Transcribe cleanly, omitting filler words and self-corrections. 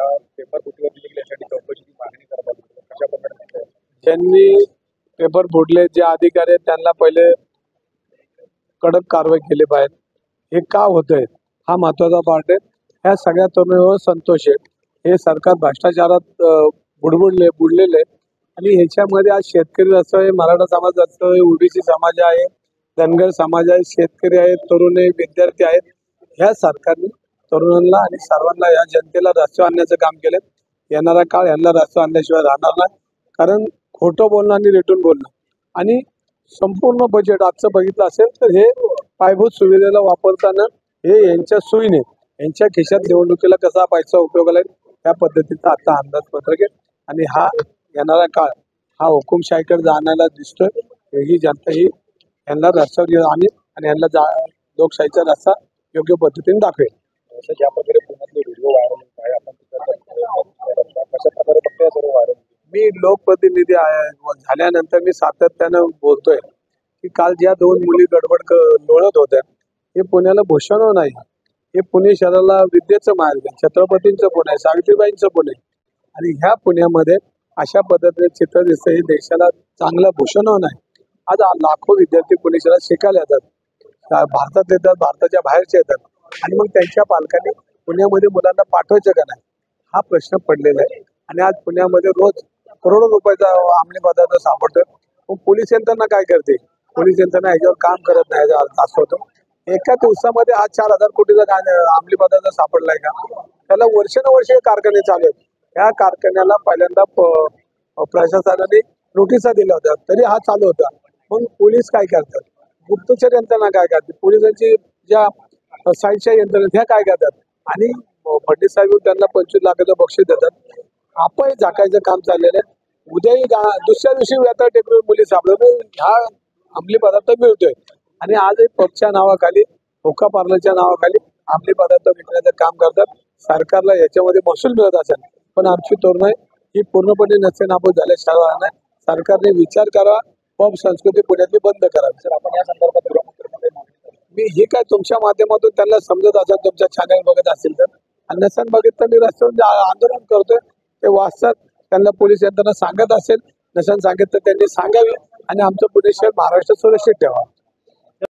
ह्या पेपर फुटीवर देखील यासाठी चौकशीची मागणी करत आहोत. कशा प्रकारे ज्यांनी पेपर फोडले जे अधिकारी आहेत त्यांना पहिले कडक कारवाई केली पाहिजे. हे का होतंय हा महत्वाचा पार्ट आहे. ह्या सगळ्या तरुणांवर संतोष आहे. हे सरकार भ्रष्टाचारात बुडलेले आणि ह्याच्यामध्ये आज शेतकरी असं आहे, मराठा समाज असं आहे, ओबीसी समाज आहे, धनगर समाज आहे, शेतकरी आहेत, तरुण आहे, विद्यार्थी आहेत. ह्या सरकारने तरुणांना आणि सर्वांना या जनतेला रस्त्यावर आणण्याचं काम केलं. येणारा काळ यांना रस्त्यावर आणल्याशिवाय राहणार नाही. कारण खोटं बोलणं आणि रेटून बोलणं आणि संपूर्ण बजेट आजचं बघितलं असेल तर हे पायाभूत सुविधेला वापरताना हे यांच्या सोयीने यांच्या खिशात निवडणुकीला कसा पैसा उपयोगाला येईल त्या पद्धतीचा आता अंदाजपत्रक आहे. आणि हा येणारा काळ हा हुकुमशाहीकडे जाण्याला दिसतोय. ही जनता ही यांना रस्त्यावर आणेल आणि यांना लोकशाहीचा रस्ता योग्य पद्धतीने दाखवेल. असं ज्या प्रकारे पुण्यातले व्हिडिओ व्हायरल होत आहे, आपण कशा प्रकारे बघतोय सर्व व्हायरल. मी लोकप्रतिनिधी झाल्यानंतर मी सातत्यानं बोलतोय की काल ज्या दोन मुली गडबड लोळत होत्या हे पुण्याला भूषण नाही. हे पुणे शहराला विद्येचं मार्ग आहे, छत्रपतींचं पुणे आहे, सावित्रीबाईंचं पुणे आहे. आणि ह्या पुण्यामध्ये अशा पद्धतीने चित्र दिसतं हे देशाला चांगलं भूषण नाही. आज लाखो विद्यार्थी पुणे शहरात शिकायला येतात, भारतात येतात, भारताच्या बाहेरचे येतात आणि मग त्यांच्या पालकांनी पुण्यामध्ये मुलांना पाठवायचं का नाही हा प्रश्न पडलेला आहे. आणि आज पुण्यामध्ये रोज करोडो रुपयाचा अंमली पदार्थ सापडतोय. मग पोलीस यंत्रणा काय करते? पोलीस यंत्रणा ह्याच्यावर काम करत नाही याचा अर्थ असं होतो. एका दिवसामध्ये आज 4,000 कोटीचा अंमली पदार्थ सापडलाय का? त्याला वर्षानुवर्षे कारखाने चालू आहेत. त्या कारखान्याला पहिल्यांदा प्रशासनाने नोटिसा दिल्या होत्या तरी हा चालू होता. मग पोलीस काय करतात? गुप्तचर यंत्रणा काय करते? पोलिसांची ज्या साईडच्या यंत्रणा त्या काय करतात? आणि फडणवीस साहेब त्यांना 25 लाखाचं बक्षीस देतात. आपण झाकायचं काम चाललेलं आहे. उद्याही दुसऱ्या दिवशी व्यथा टेकून मुली सापडत ह्या अंमली पदार्थ मिळतोय. आणि आजही पबच्या नावाखाली हुक्का पार्लरच्या नावाखाली अंमली पदार्थ विकण्याचं काम करतात. सरकारला याच्यामध्ये महसूल मिळत असेल पण आमची तरुण ही पूर्णपणे नसे नाबूद झाल्याशिवाय नाही. सरकारने विचार करा, पब संस्कृती पुण्यातली बंद करावी. सर, आपण या संदर्भात मी हे काय तुमच्या माध्यमातून त्यांना समजत असेल, तुमच्या चॅनल बघत असेल तर, आणि नसेल बघितलं मी रस्त्यावर आंदोलन करतोय ते वाचतात. त्यांना पोलीस यंत्रणा सांगत असेल, नसेल सांगितलं त्यांनी सांगावे आणि आमचं पुणे शहर महाराष्ट्र सुरक्षित ठेवा.